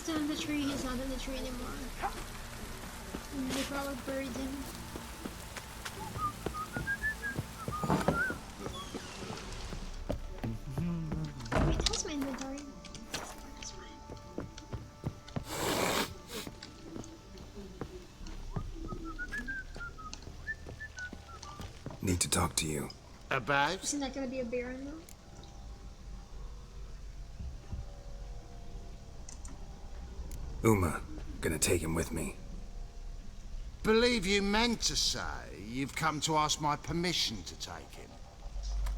still in the tree. He's not in the tree anymore. They probably buried him. Wait, how's my inventory? That's fine. Need to talk to you. About? Isn't that gonna be a baron though? Uma, gonna take him with me. Believe you meant to say you've come to ask my permission to take him.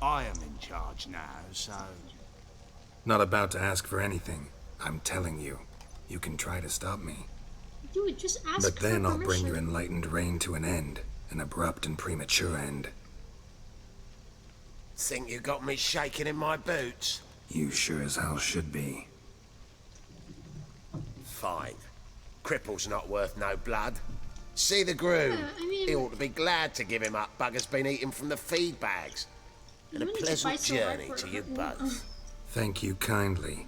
I am in charge now, so... Not about to ask for anything. I'm telling you. You can try to stop me. Dude, just ask But then for I'll bring permission. your enlightened reign to an end. An abrupt and premature end. Think you got me shaking in my boots? You sure as hell should be. Fine. Cripple's not worth no blood. See the groom? Yeah, I mean- He ought to be glad to give him up. Bugger's been eating from the feed bags. And a You need to pleasant fight so hard journey for to it. you both. Thank you kindly.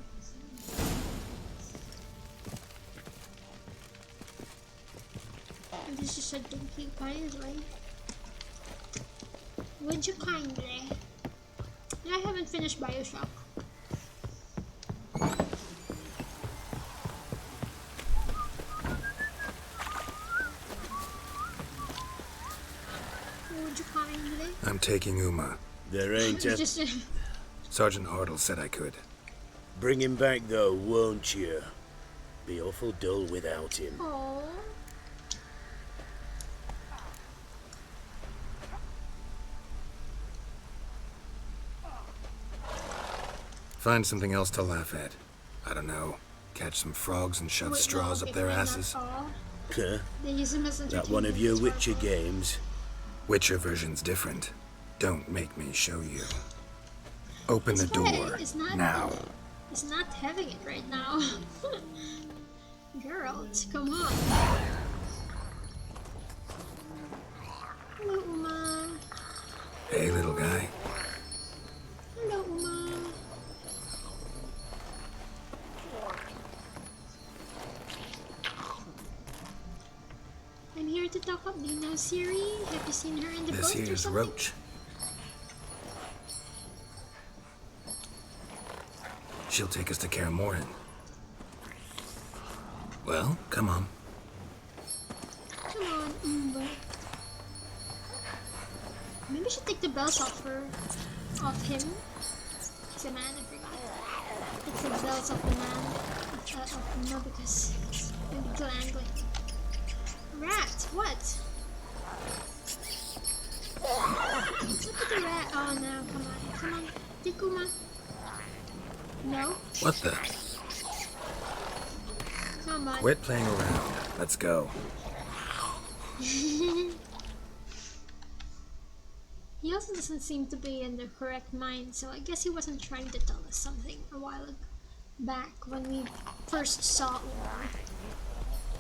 This is a thank you kindly. Would you kindly? I haven't finished Bioshock. Would you kindly? I'm taking Uma. There ain't a... Just Sergeant Hartle said I could. Bring him back though, won't you? Be awful dull without him. oh. Find something else to laugh at. I don't know. Catch some frogs and shove Wait, straws no, up their okay, fine, asses. not all. Huh? They use them as That one of entertainment your as well. Witcher games? Witcher version's different. Don't make me show you. Open the It's fine, door. it's not- Now. He's not having it right now. Geralt, come on. Hello, Uma. Hey, little guy. Hello, Uma. I'm here to talk up. Do you know Siri? Have you seen her in the This boat or here's something? Roach. She'll take us to Kaer Morhen. Well, come on. Come on, Uma. Maybe I should take the bells off her. Off him. He's a man, I forgot. It's the bells of the man. Of no, because maybe gangling. Rat, what? Look at the rat. Oh no, come on. Take Uma. No? What the? Come on. Quit playing around. Let's go. He also doesn't seem to be in the correct mind, so I guess he wasn't trying to tell us something a while back when we first saw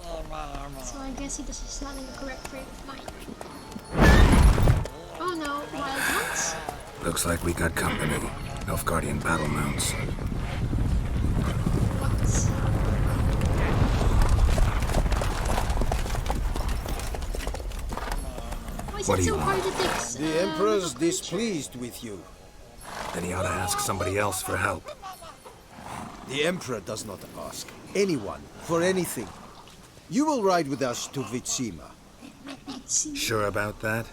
Uma. So I guess he just not in the correct frame of mind. Oh no, wild hunts? Looks like we got company. Nilfgaardian battle mounts. What? Why is What it do you so hard want? to take? The Emperor's little creature? displeased with you. Then he ought to ask somebody else for help. The Emperor does not ask anyone for anything. You will ride with us to Vitsima. Sure about that?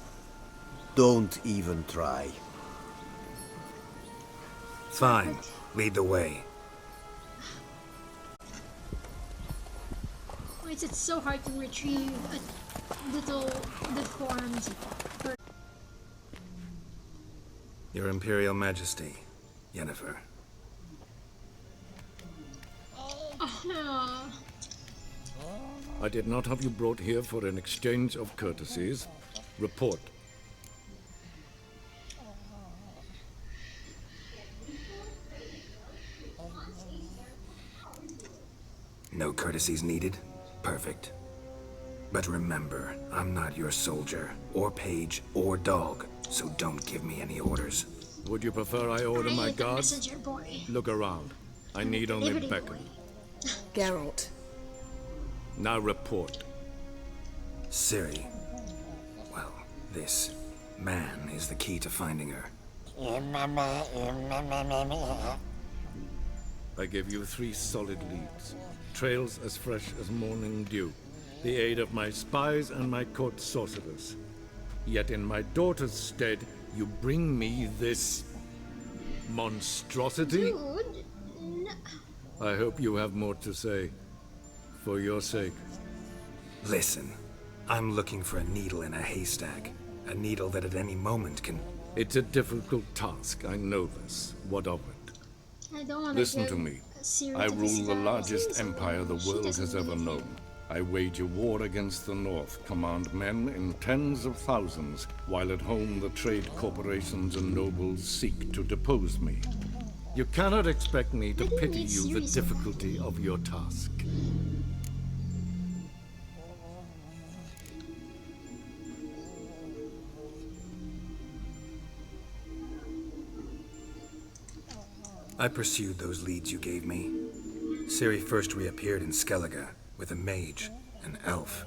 Don't even try. Fine. Lead the way. Why is it so hard to retrieve a little deformed person? Your Imperial Majesty, Yennefer. Oh, I did not have you brought here for an exchange of courtesies. Report. No courtesies needed? Perfect. But remember, I'm not your soldier, or page, or dog, so don't give me any orders. Would you prefer I order I my hate the guards? messenger boy. Look around. I need only Liberty beckon. boy. Geralt, Now report. Ciri. Well, this man is the key to finding her. I gave you 3 solid leads. Trails as fresh as morning dew. The aid of my spies and my court sorcerers. Yet in my daughter's stead, you bring me this monstrosity? Dude, no. I hope you have more to say. For your sake. Listen, I'm looking for a needle in a haystack. A needle that at any moment can... It's a difficult task, I know this. What of it? I don't want Listen to me. I rule the largest empire the world has ever known. I wage a war against the North, command men in tens of thousands, while at home the trade corporations and nobles seek to depose me. You cannot expect me to I didn't pity need you the Ciri so difficulty of your task. I pursued those leads you gave me. Ciri first reappeared in Skellige with a mage, an elf.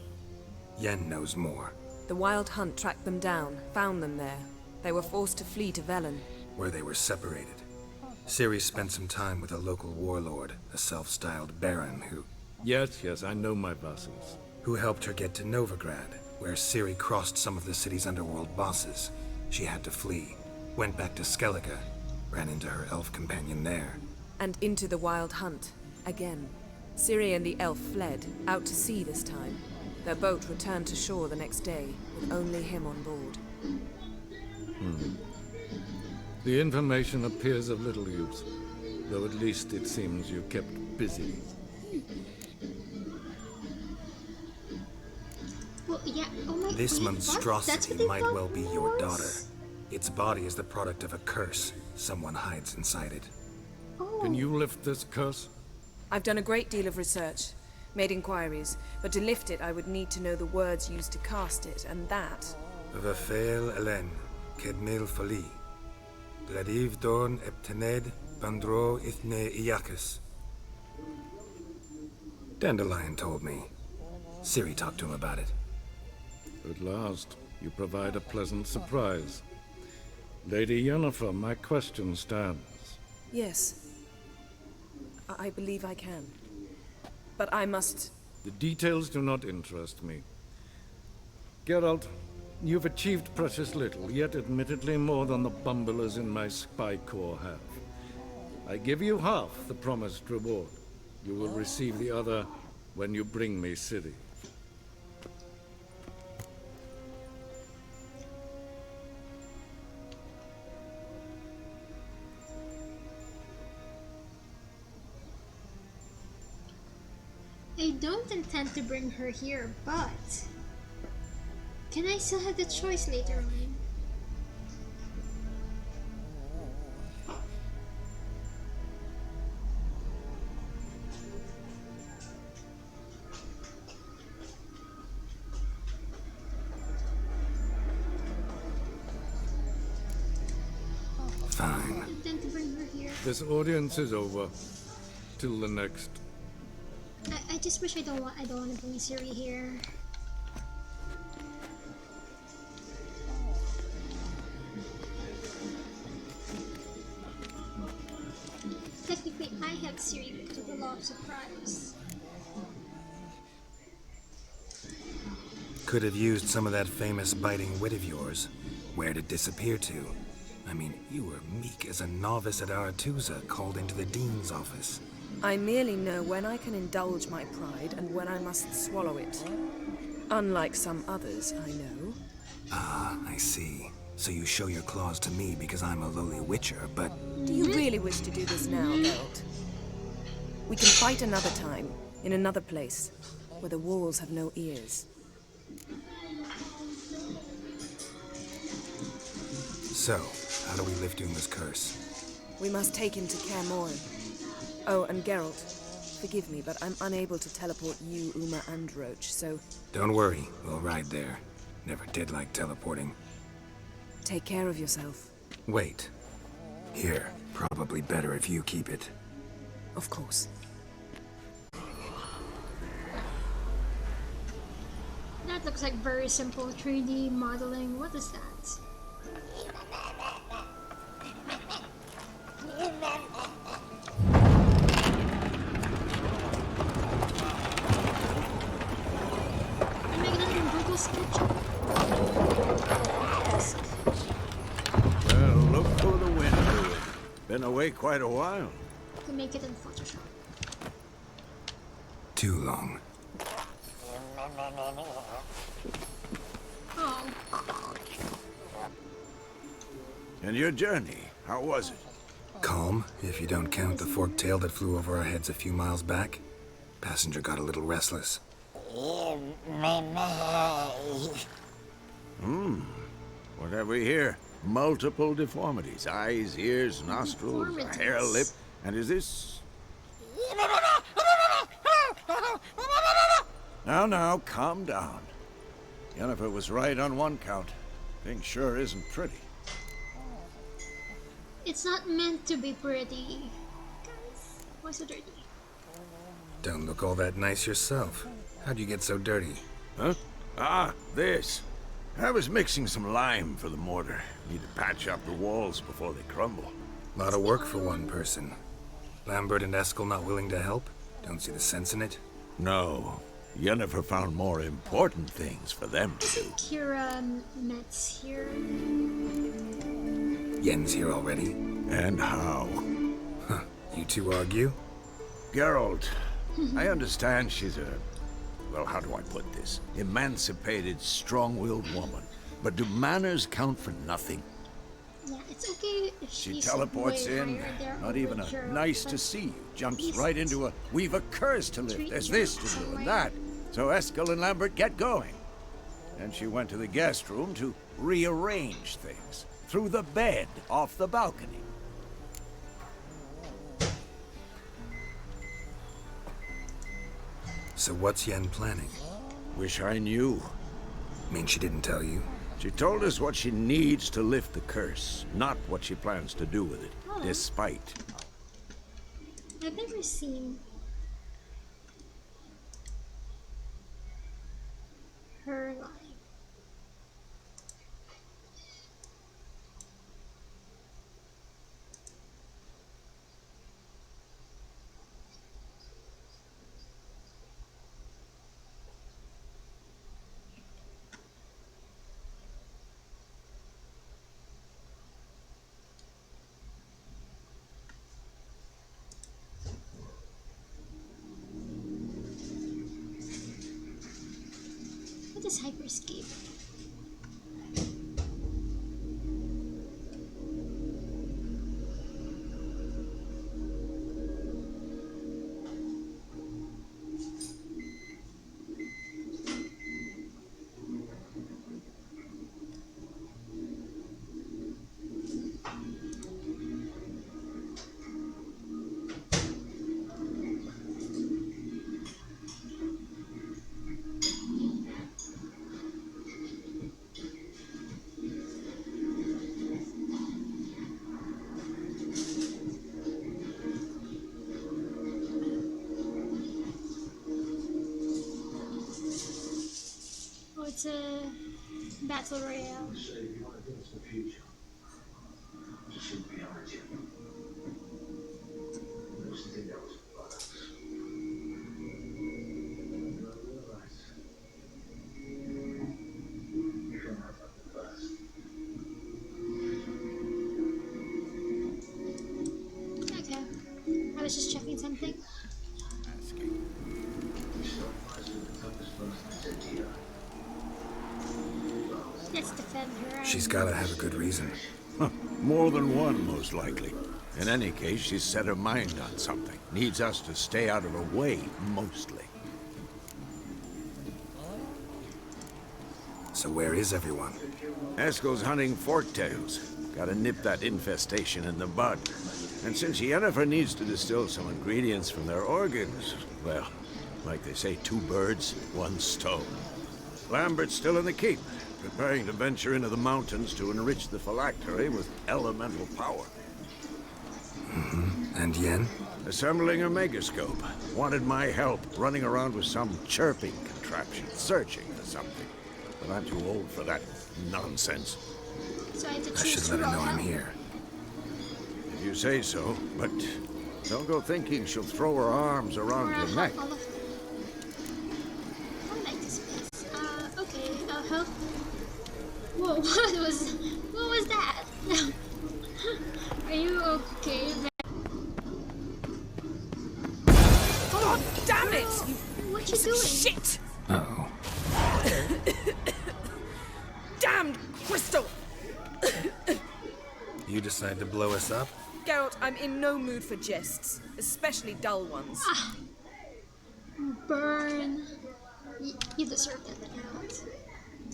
Yen knows more. The Wild Hunt tracked them down, found them there. They were forced to flee to Velen. Where they were separated. Ciri spent some time with a local warlord, a self-styled baron Yes, I know my vassals. who helped her get to Novigrad, where Ciri crossed some of the city's underworld bosses. She had to flee, went back to Skellige, ran into her elf companion there. And into the Wild Hunt, again. Ciri and the elf fled, out to sea this time. Their boat returned to shore the next day, with only him on board. The information appears of little use, though at least it seems you kept busy. Well, yeah. Oh my. This wait, what? monstrosity That's what they might thought well be it your was? daughter. Its body is the product of a curse. Someone hides inside it. Oh. Can you lift this curse? I've done a great deal of research, made inquiries, but to lift it I would need to know the words used to cast it, and that... Vafael Elen, Kedmil Fali. Gladiv Dorn Eptened Bandro Ithne Iakis. Dandelion told me. Ciri talked to him about it. At last, you provide a pleasant surprise. Lady Yennefer, my question stands. Yes. I believe I can. But I must... The details do not interest me. Geralt, you've achieved precious little, yet admittedly more than the bumblers in my spy corps have. I give you half the promised reward. You will receive the other when you bring me Ciri. I don't intend to bring her here, but can I still have the choice later on? Fine. I intend to bring her here. This audience is over. Till the next. I just wish I don't want to bring Ciri here. Technically, I have Ciri because of the law of surprise. Could have used some of that famous biting wit of yours. Where'd it disappear to? I mean, you were meek as a novice at Aretuza called into the dean's office. I merely know when I can indulge my pride and when I must swallow it. Unlike some others, I know. Ah, I see. So you show your claws to me because I'm a lowly witcher, but... Do you really wish to do this now, Geralt? We can fight another time, in another place, where the walls have no ears. So, how do we lift Uma's curse? We must take him to Kaer Morhen. Oh, and Geralt, forgive me, but I'm unable to teleport you, Uma, and Roach, so Don't worry, we'll ride there. Never did like teleporting. take care of yourself. Wait. Here, probably better if you keep it. Of course. That looks like very simple 3D modeling. What is that? I'm making it in Google SketchUp. Well, look for the wind, Druid. Been away quite a while. You can make it in Photoshop. Too long. Oh, And your journey, how was it? Calm, if you don't count the forked tail that flew over our heads a few miles back. Passenger got a little restless. What have we here? Multiple deformities. Eyes, ears, nostrils, a hair, lip. And is this... Now, calm down. Yennefer was right on one count. Thing sure isn't pretty. it's not meant to be pretty. Guys, why so dirty? Don't look all that nice yourself. How'd you get so dirty? Huh? Ah, this. I was mixing some lime for the mortar. Need to patch up the walls before they crumble. Lot of work for one person. Lambert and Eskel not willing to help? Don't see the sense in it? No. Yennefer found more important things for them to do. Kira Metz here. Yen's here already? And how? Huh. You two argue? Geralt, I understand she's a... well, how do I put this? Emancipated, strong-willed woman. But do manners count for nothing? Yeah, it's okay if She she's teleports way in, higher there not over even a Geralt, nice to but see you. Jumps least right into a, we've a curse to lift. treat There's you this to do somewhere. and that. So Eskel and Lambert get going. And she went to the guest room to rearrange things. Threw the bed off the balcony. So what's Yen planning? Wish I knew. Mean she didn't tell you? She told us what she needs to lift the curse, not what she plans to do with it, Oh. despite. I've never seen her live. What is hyperscape? Oh, it's a battle royale. Okay, I was just checking something. Let's defend her. She's gotta have a good reason. More than one, most likely. In any case, she's set her mind on something. Needs us to stay out of her way, mostly. So where is everyone? Eskel's hunting forktails. Gotta nip that infestation in the bud. And since Yennefer needs to distill some ingredients from their organs, well, like they say, 2 birds, 1 stone. Lambert's still in the keep, preparing to venture into the mountains to enrich the phylactery with elemental power. And Yen? Assembling a megascope. Wanted my help running around with some chirping contraption, searching for something. But I'm too old for that nonsense. So I had to I choose should who let her I'll know I'm help. here. If you say so, but don't go thinking she'll throw her arms around Or I'll your neck. help all of them. I like this place. Okay, I'll help. Whoa, what was that? Are you okay? God damn it! You What you piece of doing? shit! Uh-oh. Damned crystal! You decide to blow us up? Geralt, I'm in no mood for jests, especially dull ones. Burn. You deserve that, Geralt.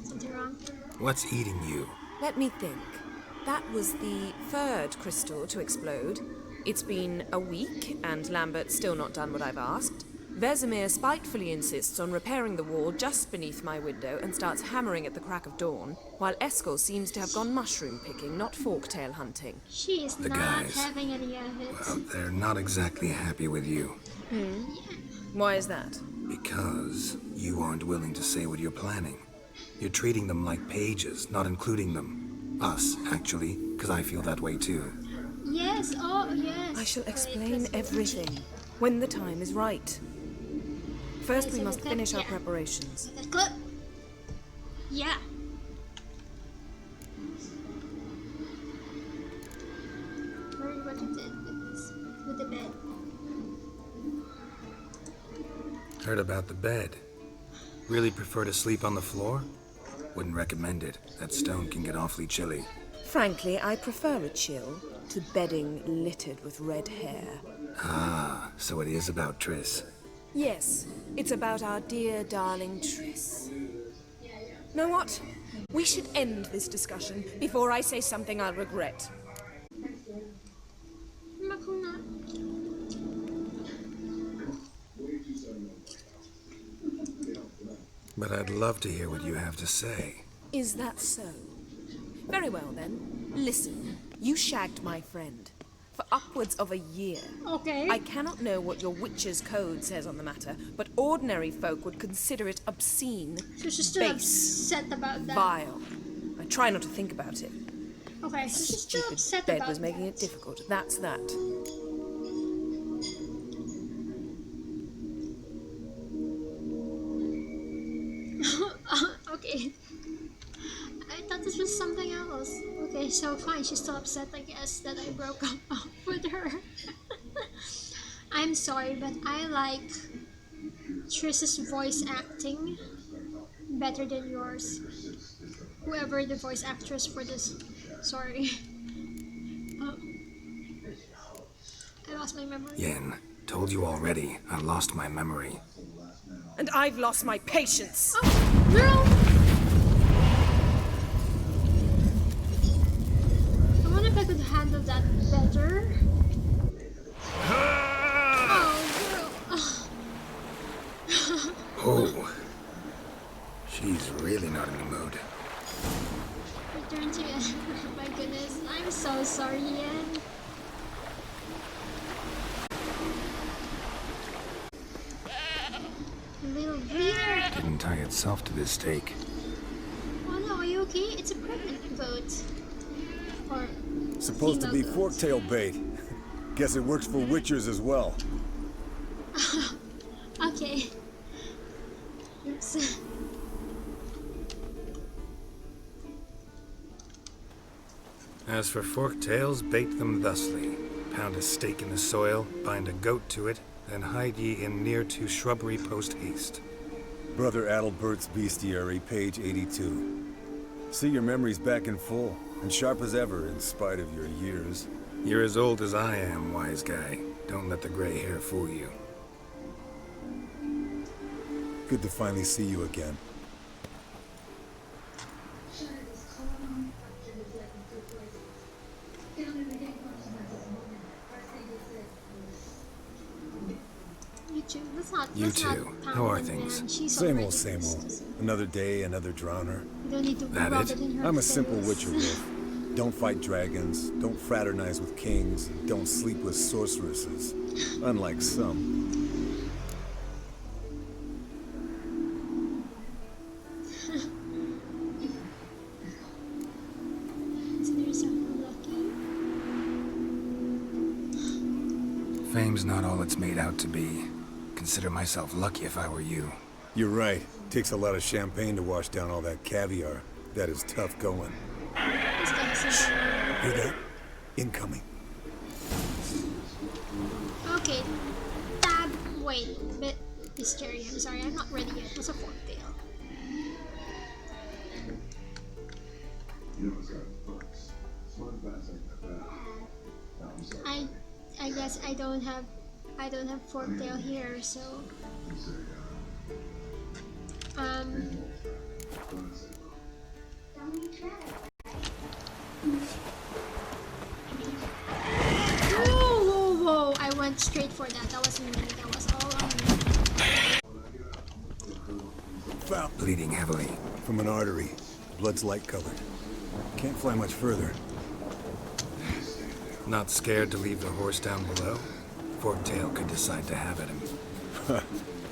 Something wrong? What's eating you? Let me think. That was the third crystal to explode. It's been a week, and Lambert's still not done what I've asked. Vesemir spitefully insists on repairing the wall just beneath my window and starts hammering at the crack of dawn, while Eskel seems to have gone mushroom picking, not forktail hunting. She is The not guys. having any of it. Well, they're not exactly happy with you. Why is that? Because you aren't willing to say what you're planning. You're treating them like pages, not including them. Us, actually, because I feel that way too. Yes, oh yes. I shall Wait, explain let's go. everything when the time is right. First, we so must the finish our yeah. preparations. That clip. Yeah. Heard what you did with the bed. Heard about the bed. Really prefer to sleep on the floor? Wouldn't recommend it. That stone can get awfully chilly. Frankly, I prefer a chill to bedding littered with red hair. Ah, so it is about Triss. Yes, it's about our dear darling Triss. Know what? We should end this discussion before I say something I'll regret. Makuna. But I'd love to hear what you have to say. Is that so? Very well then. Listen, you shagged my friend for upwards of a year. Okay. I cannot know what your witch's code says on the matter, but ordinary folk would consider it obscene, So she's still base, upset about that. vile. I try not to think about it. Okay, so she's still Stupid upset bed about was making that. it difficult. That's that. Okay. I thought this was something else. Okay, so fine. She's still upset, I guess, that I broke up with her. I'm sorry, but I like Triss's voice acting better than yours. Whoever the voice actress for this. Sorry. I lost my memory. Yen, told you already. I lost my memory. And I've lost my patience. Oh, girl! I wonder if I could handle that better. Oh, girl. Oh. She's really not in the mood. Return to it. Oh my goodness. I'm so sorry, Yen. Little breeder. Didn't tie itself to this stake. Oh no, are you okay? It's a pregnant goat. Or Supposed to be female goat. forktail bait. Guess it works for witchers as well. Okay. Oops. As for forked tails, bait them thusly. Pound a stake in the soil, bind a goat to it, then hide ye in near to shrubbery post haste. Brother Adalbert's Bestiary, page 82. See, your memory's back in full, and sharp as ever in spite of your years. You're as old as I am, wise guy. Don't let the gray hair fool you. Good to finally see you again. You too. You too. How are things? Same old, same old. Another day, another drowner. You don't need to That rub it? it in her I'm a simple face. witcher wolf. Don't fight dragons, don't fraternize with kings, don't sleep with sorceresses. Unlike some. Consider yourself lucky. Fame's not all it's made out to be. Consider myself lucky if I were you. You're right. Takes a lot of champagne to wash down all that caviar. That is tough going. This guy is simple. Hear that? Incoming. Okay. Dad, wait. Bit scary. I'm sorry, I'm not ready yet. What's a forktail? I guess I don't have forktail here, so whoa, I went straight for that. That wasn't me. That was all on me. Foul. Bleeding heavily. From an artery. Blood's light colored. Can't fly much further. Not scared to leave the horse down below? Forktail could decide to have at him.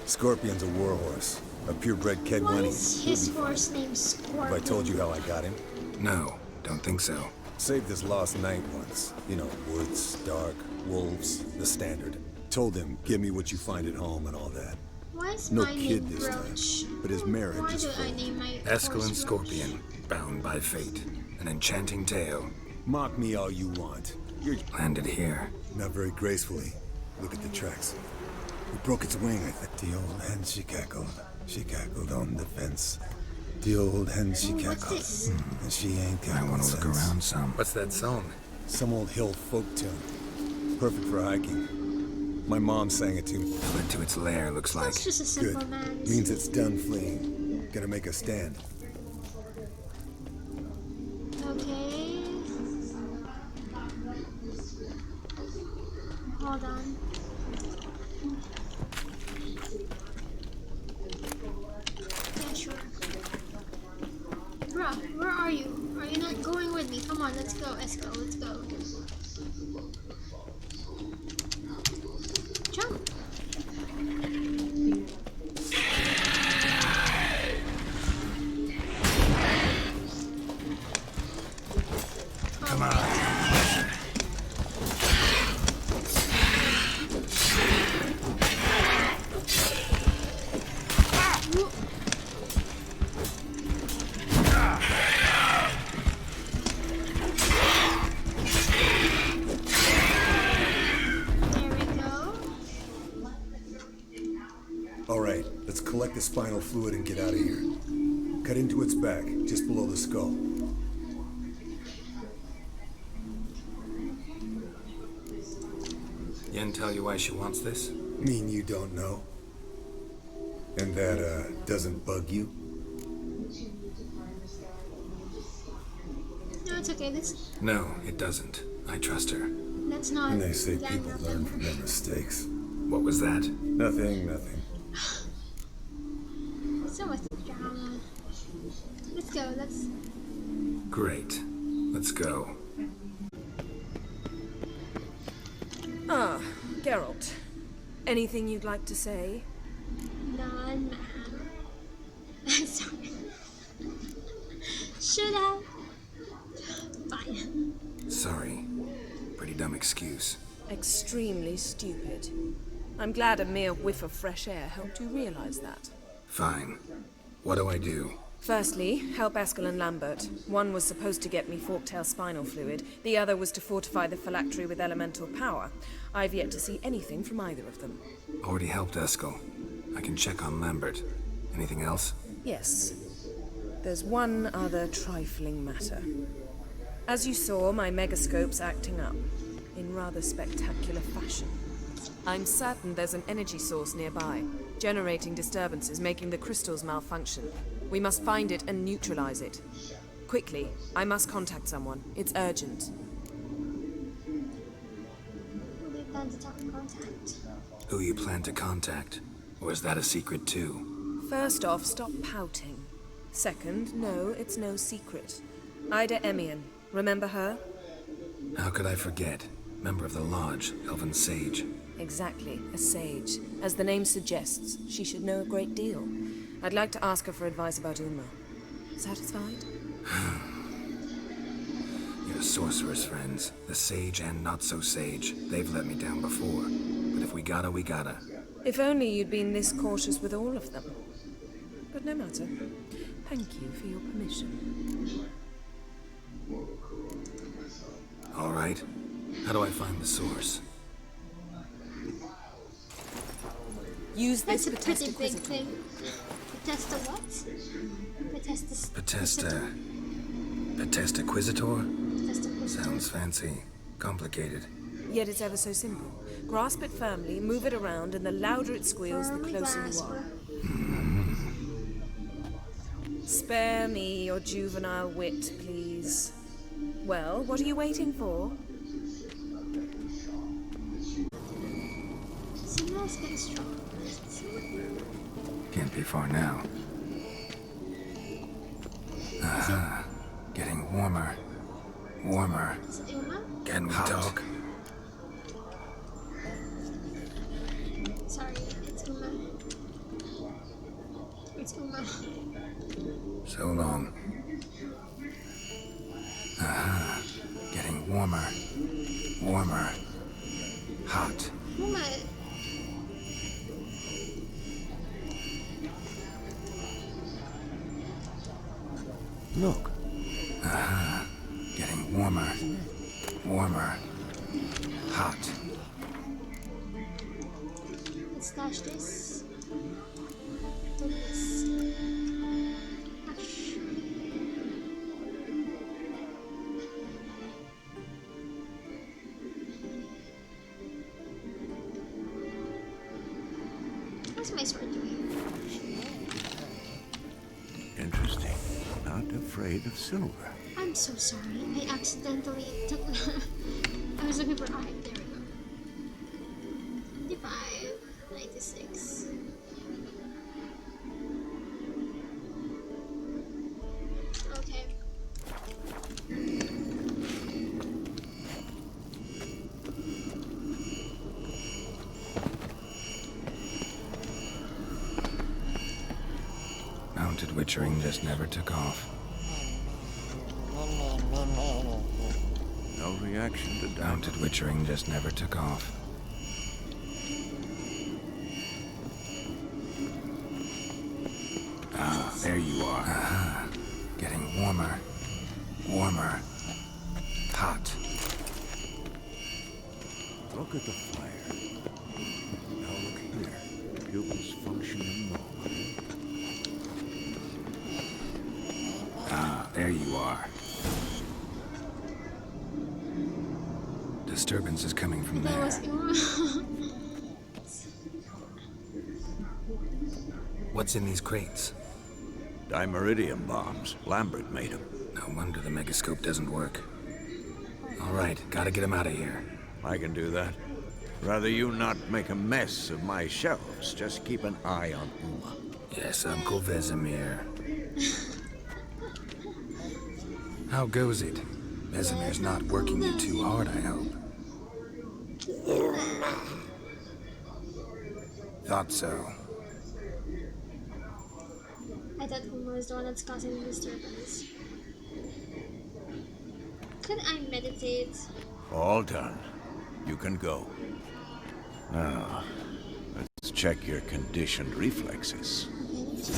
Scorpion's a warhorse. A purebred Why Kedwenny. is his horse named Scorpion? Have I told you how I got him? No, don't think so. Saved this lost knight once. You know, woods, dark, wolves, the standard. Told him, give me what you find at home and all that. Why is No my kid name this Brooch? time, but his marriage Why is do I full. name my Eskel horse and Brooch? Scorpion, bound by fate. An enchanting tale. Mock me all you want. You're Landed here. not very gracefully. Look at the tracks. It broke its wing, I think. The old hen, she cackled. She cackled on the fence. The old hen, she Ooh, what's cackled. this? And she ain't I cackled want to look since. around some. What's that song? Some old hill folk tune. Perfect for hiking. My mom sang it to me. Fled to its lair, looks like. That's just a simple Good. man. Means it's done fleeing. Gonna make a stand. Okay. Hold on. Yeah, sure. Bruh, where are you? Are you not going with me? Come on, let's go, Esco, let's go. Jump! Come on. There we go. Alright, let's collect the spinal fluid and get out of here. Cut into its back, just below the skull. Yen tell you why she wants this? Mean you don't know? And that, doesn't bug you? No, it's okay. No, it doesn't. I trust her. Let's not. And they say gang people up learn on from her. their mistakes. What was that? Nothing, nothing. So much drama. Let's go. Let's. Great. Let's go. Ah, Geralt. Anything you'd like to say? None, man. I'm sorry. Should have. Fine. Sorry. Pretty dumb excuse. Extremely stupid. I'm glad a mere whiff of fresh air helped you realize that. Fine. What do I do? Firstly, help Eskel and Lambert. One was supposed to get me forktail spinal fluid, the other was to fortify the phylactery with elemental power. I've yet to see anything from either of them. Already helped Eskel. I can check on Lambert. Anything else? Yes. There's one other trifling matter. As you saw, my megascope's acting up, in rather spectacular fashion. I'm certain there's an energy source nearby, generating disturbances, making the crystals malfunction. We must find it and neutralize it. Quickly, I must contact someone. It's urgent. Who do you plan to contact? Who you plan to contact? Or is that a secret too? First off, stop pouting. Second, no, it's no secret. Ida Emian, Remember her? How could I forget? Member of the Lodge, Elven Sage. Exactly, a sage. As the name suggests, she should know a great deal. I'd like to ask her for advice about Uma. Satisfied? Your sorceress friends, the sage and not-so-sage, they've let me down before. But if we gotta, we gotta. If only you'd been this cautious with all of them. But no matter. Thank you for your permission. All right. How do I find the source? Use this That's a pretty Potesta big Quisitor. thing. Potesta what? Potesta Quisitor? Potesta Sounds fancy. Complicated. Yet it's ever so simple. Grasp it firmly, move it around, and the louder it squeals, the closer you are. Spare me your juvenile wit, please. Well, what are you waiting for? Smells getting strong. Can't be far now. Aha. Getting warmer. Warmer. Is it Uma? Can we talk? Sorry, it's Uma. It's Uma. So long. Aha. Getting warmer. Warmer. Hot. Uma. Look. Aha. Getting warmer. Warmer. Hot. Let's stash this. Do this. Hush. What's my sword doing? Interesting. Not afraid of silver. I'm so sorry. I accidentally took. I was looking for art. There we go. 95, 96. Okay. Mounted witchering just never took off. No reaction to doubt. Mounted witchering just never took off. Ah, there you are. Aha. Getting warmer. Warmer. Hot. Look at the fire. Now look here. Pupils functioning normally. Ah, there you are. Disturbance is coming from That there. was Uma. What's in these crates? Dimeridium bombs. Lambert made them. No wonder the megascope doesn't work. All right, gotta get him out of here. I can do that. Rather you not make a mess of my shelves. Just keep an eye on Uma. Yes, Uncle Vesemir. How goes it? Vesemir's not working you too hard, I hope. Thought so. I thought Uma was the one that's causing the disturbance. Could I meditate? All done. You can go. Now, let's check your conditioned reflexes. Okay, let me just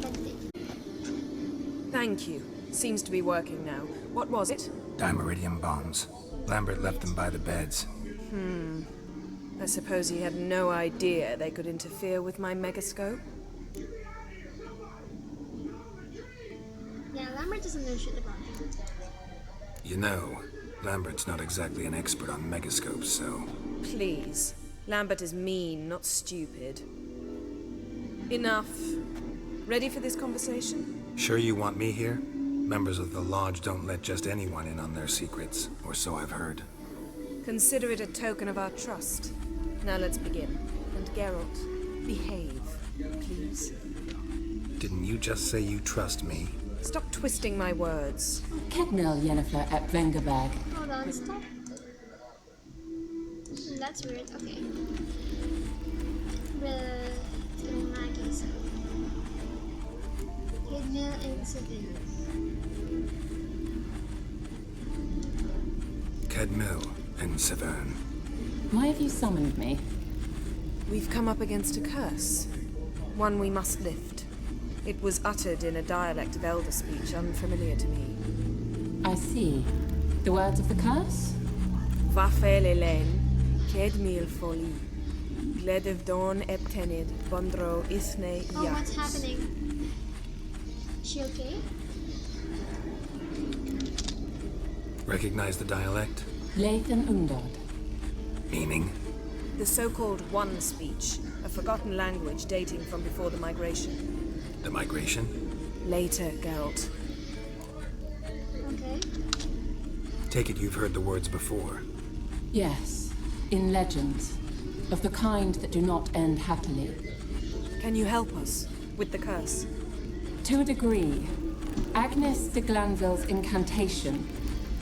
meditate. Thank you. Seems to be working now. What was it? Dimeridium bombs. Lambert left them by the beds. I suppose he had no idea they could interfere with my megascope. Yeah, Lambert doesn't know shit about him. You know, Lambert's not exactly an expert on megascopes, so... Please. Lambert is mean, not stupid. Enough. Ready for this conversation? Sure you want me here? Members of the Lodge don't let just anyone in on their secrets, or so I've heard. Consider it a token of our trust. Now let's begin. And Geralt, behave, please. Didn't you just say you trust me? Stop twisting my words. Kednel Yennefer at Vengerberg. Hold on, stop. That's weird. Okay. The Magis. Kednel incident. Kedmil and Severn. Why have you summoned me? We've come up against a curse. One we must lift. It was uttered in a dialect of Elder speech unfamiliar to me. I see. The words of the curse? Vafel Elaine, Kedmil Foli, Gledev Dawn Eptenid, Bondro Ithne Oh, Yax. what's happening? She okay? Recognize the dialect? Lathan Undod. Meaning? The so-called One speech, a forgotten language dating from before the migration. The migration? Later, Geralt. Okay. Take it you've heard the words before. Yes, in legends. Of the kind that do not end happily. Can you help us with the curse? To a degree. Agnes de Glanville's incantation,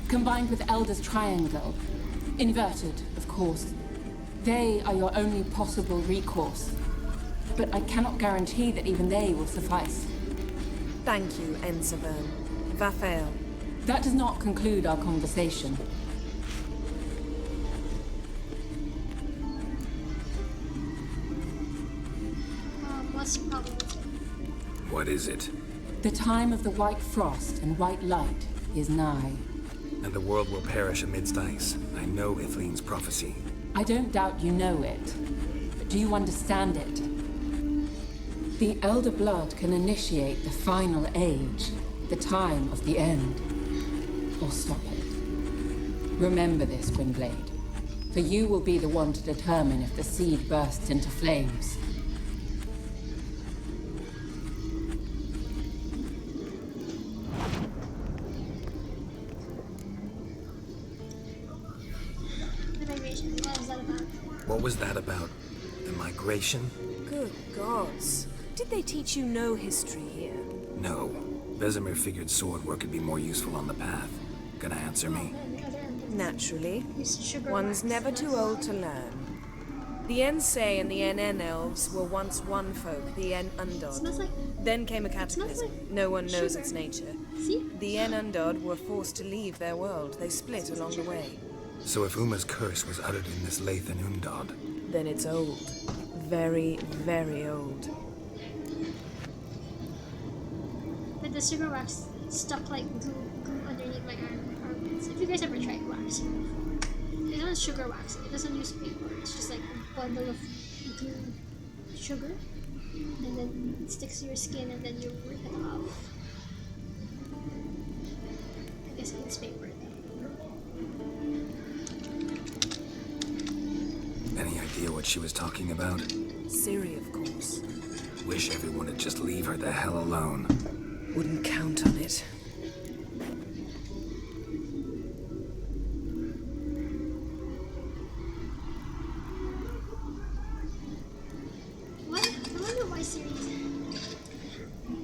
combined with Elder's triangle, inverted, of course. They are your only possible recourse. But I cannot guarantee that even they will suffice. Thank you, Ensevern. Vafel. That does not conclude our conversation. What's the problem with it? What is it? The time of the white frost and white light is nigh. And the world will perish amidst ice. I know Ithleen's prophecy. I don't doubt you know it. But do you understand it? The Elder Blood can initiate the final age, the time of the end. Or stop it. Remember this, Gwynblade. For you will be the one to determine if the seed bursts into flames. The migration. What is that about? What was that about? The migration? Good gods. Did they teach you no history here? No. Vesemir figured sword work could be more useful on the path. Gonna answer me? Naturally. Use sugar One's wax. never too old to learn. The Ensei and the NN elves were once one folk, the N Undod. Smells like. Then came a cataclysm. like No one knows sugar. its nature. See? The N Undod were forced to leave their world. They split along the way. So if Uma's curse was uttered in this Lathan Undod, Then it's old. Very, very old. But the sugar wax stuck like glue underneath my armpits. If you guys ever tried waxing before, it's not sugar wax. It doesn't use paper. It's just like a bundle of glue, sugar, and then it sticks to your skin, and then you rip it off. I guess it's paper. any idea what she was talking about? Ciri, of course. Wish everyone would just leave her the hell alone. Wouldn't count on it. What? I wonder why Ciri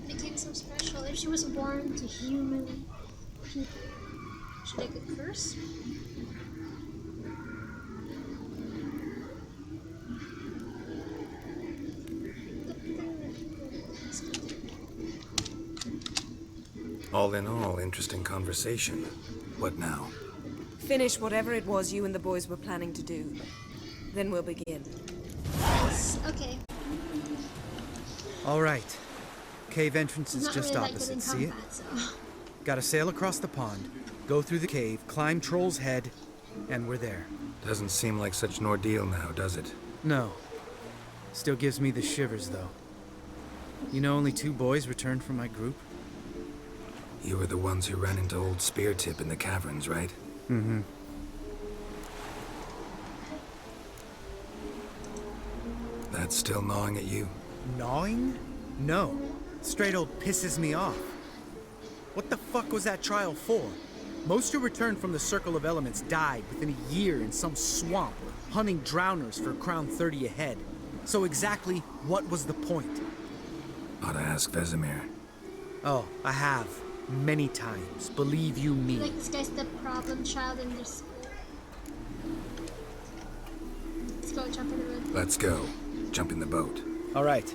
became so special. If she was born to human people, should I get curse? All in all, interesting conversation. What now? Finish whatever it was you and the boys were planning to do. Then we'll begin. Yes. Okay. All right. Cave entrance I'm is not just really that good in opposite. See it? combat, so. Gotta sail across the pond, go through the cave, climb Troll's Head, and we're there. Doesn't seem like such an ordeal now, does it? No. Still gives me the shivers, though. You know, only 2 boys returned from my group. You were the ones who ran into old Speartip in the caverns, right? Mm-hmm. That's still gnawing at you? Gnawing? No. Straight old pisses me off. What the fuck was that trial for? Most who returned from the Circle of Elements died within a year in some swamp, hunting drowners for Crown 30 a head. So exactly what was the point? Ought to ask Vesemir. Oh, I have. many times. Believe you me. Like this guy's the problem child in this school. Let's go jump in the boat. Let's go. Jump in the boat. All right.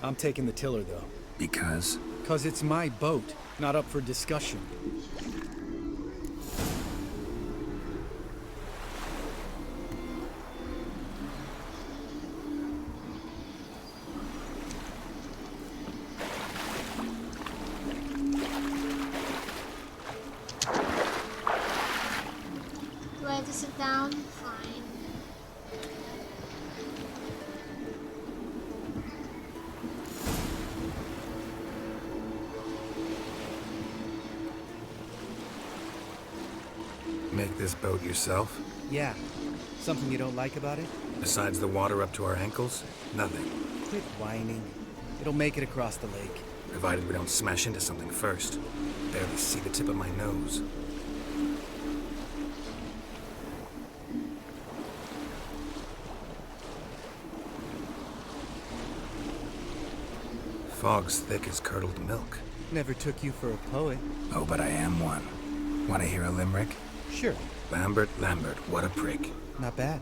I'm taking the tiller, though. Because? Because it's my boat, not up for discussion. Do I have to sit down? Fine. Make this boat yourself? Yeah. Something you don't like about it? Besides the water up to our ankles? Nothing. Quit whining. It'll make it across the lake. Provided we don't smash into something first. Barely see the tip of my nose. Fog's thick as curdled milk. Never took you for a poet. Oh, but I am one. Want to hear a limerick? Sure. Lambert, Lambert, what a prick. Not bad.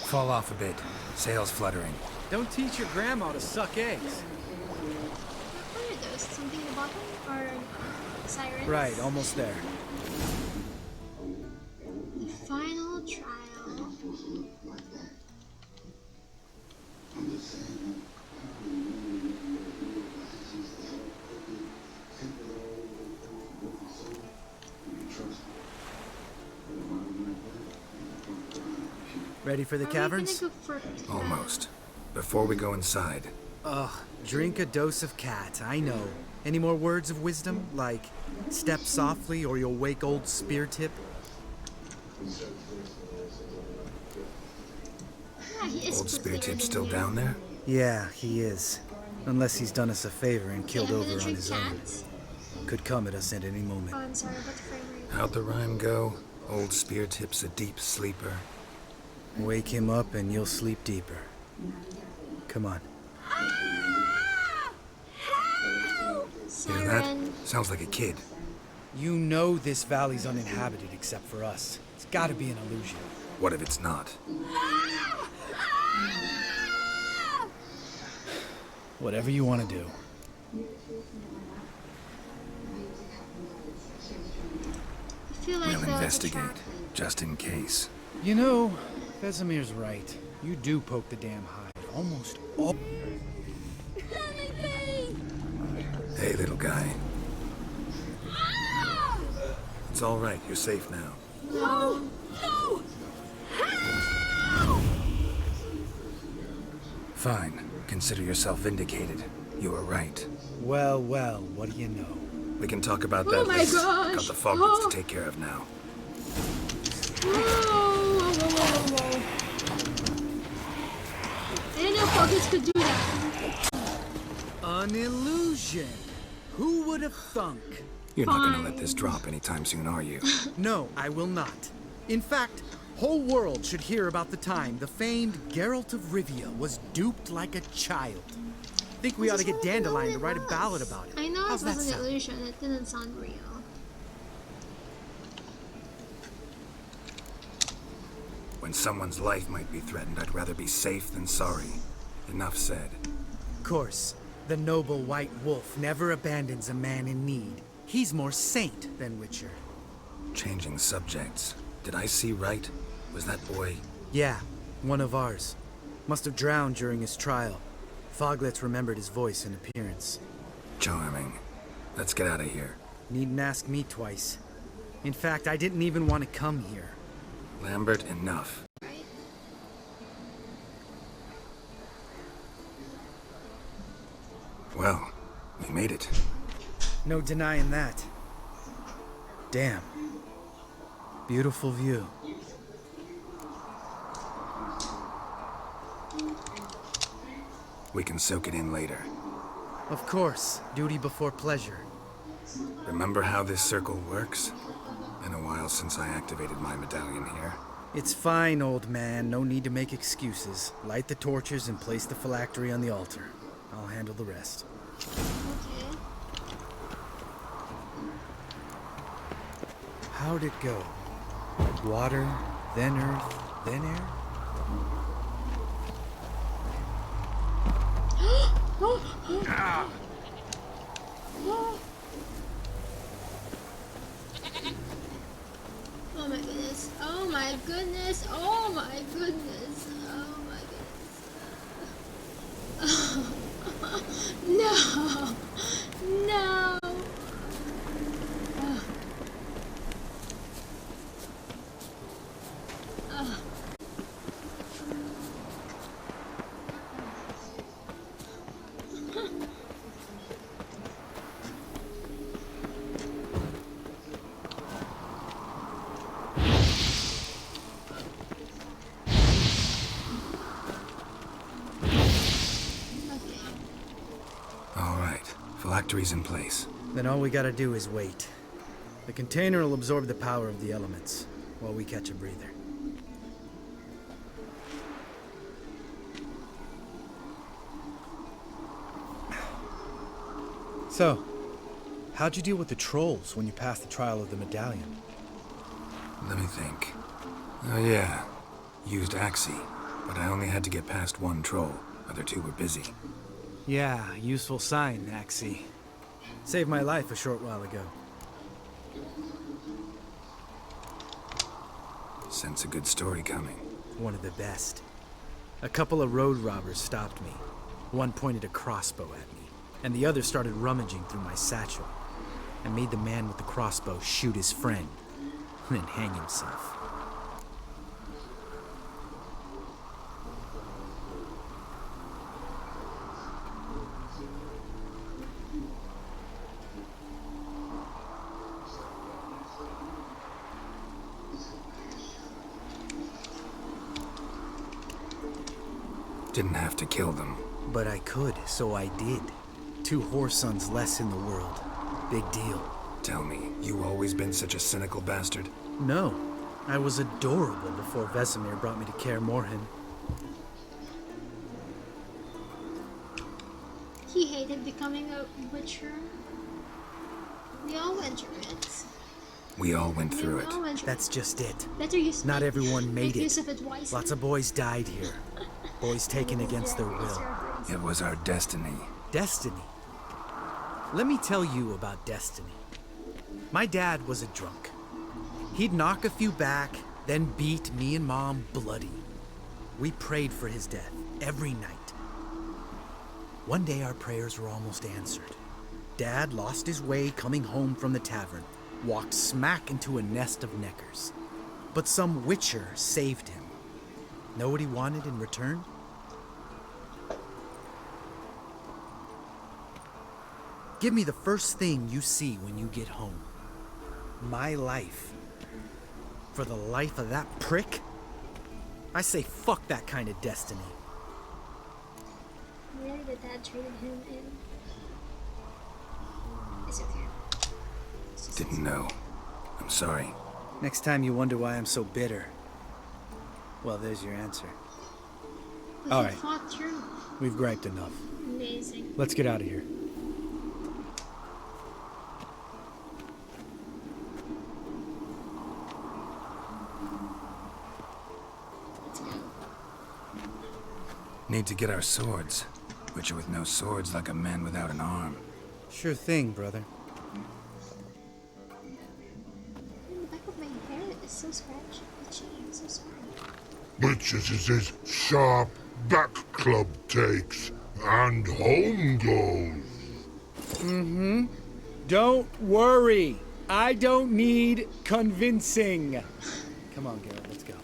Fall off a bit. Sails fluttering. Don't teach your grandma to suck eggs. What are those? Something in the bottom? Or sirens? Right, almost there. The final trial. Ready for the Are caverns? we gonna go for Almost. Before we go inside, Ugh, drink a dose of cat, I know. Any more words of wisdom? Like, step softly or you'll wake old spear tip? Yeah, he is old spear pretty tip good still in down there? Yeah, he is. Unless he's done us a favor and there. killed Okay, I'm over gonna on drink his own. cat. Could come at us at any moment. Oh, I'm sorry about the frame rate. How'd the rhyme go? Old spear tip's a deep sleeper. Wake him up and you'll sleep deeper. Come on. Hear that? Siren. Sounds like a kid. You know this valley's uninhabited except for us. It's gotta be an illusion. What if it's not? Whatever you want to do. I feel like We'll the investigate, trap. just in case. You know, Vesemir's right. You do poke the damn hide. Almost all. Hey, little guy. It's all right. You're safe now. No. Fine. Consider yourself vindicated. You were right. Well, well, what do you know? We can talk about Oh that my later. gosh. Got the fog bits to take care of now. Whoa. I didn't know Focus could do that. An illusion. Who would have thunk? You're not gonna let this drop anytime soon, are you? No, I will not. In fact, whole world should hear about the time the famed Geralt of Rivia was duped like a child. Think we ought to get Dandelion to write a ballad about it. I know How's it that was an sound? illusion. It didn't sound real. When someone's life might be threatened, I'd rather be safe than sorry. Enough said. Of course, the noble white wolf never abandons a man in need. He's more saint than Witcher. Changing subjects. Did I see right? Was that boy? Yeah, one of ours. Must have drowned during his trial. Foglets remembered his voice and appearance. Charming. Let's get out of here. Needn't ask me twice. In fact, I didn't even want to come here. Lambert, enough. Well, we made it. No denying that. Damn. Beautiful view. We can soak it in later. Of course, duty before pleasure. Remember how this circle works? Been a while since I activated my medallion here. It's fine, old man. No need to make excuses. Light the torches and place the phylactery on the altar. I'll handle the rest. Okay. How'd it go? Water, then earth, then air? Oh my goodness. Oh my goodness. Oh my goodness. Oh my goodness. No. No. All right, phylactery's in place. Then all we gotta do is wait. The container will absorb the power of the elements, while we catch a breather. So, how'd you deal with the trolls when you passed the trial of the medallion? Let me think. Oh yeah, used Axii, but I only had to get past one troll. Other two were busy. Yeah, useful sign, Axii. Saved my life a short while ago. Sense a good story coming. One of the best. A couple of road robbers stopped me. One pointed a crossbow at me, and the other started rummaging through my satchel. I made the man with the crossbow shoot his friend, and then hang himself. Didn't have to kill them. But I could, so I did. 2 whoresons less in the world. Big deal. Tell me, you always been such a cynical bastard? No. I was adorable before Vesemir brought me to Kaer Morhen. He hated becoming a butcher. We all went through it. We all went through it. That's just it. Better use Not everyone made make use it. of it wisely. Lots of boys died here. Boys taken against their will. It was our destiny. Destiny? Let me tell you about destiny. My dad was a drunk. He'd knock a few back, then beat me and Mom bloody. We prayed for his death every night. One day our prayers were almost answered. Dad lost his way coming home from the tavern, walked smack into a nest of neckers. But some witcher saved him. Know what he wanted in return? Give me the first thing you see when you get home. My life. For the life of that prick? I say fuck that kind of destiny. Really, the dad traded him in. It's okay. Didn't know. I'm sorry. Next time you wonder why I'm so bitter, well, there's your answer. But All he right. fought through. We've griped enough. Amazing. Let's get out of here. Let's go. Need to get our swords. Witcher with no swords like a man without an arm. Sure thing, brother. The back of my head is so scratchy. Itchy. I'm so sorry. Bitches is his sharp back club takes, and home goes. Mm-hmm. Don't worry. I don't need convincing. Come on, Garrett, let's go.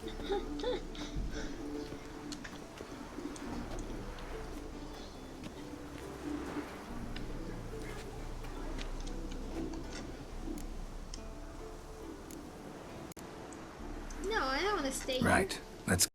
No, I don't want to stay Right. here.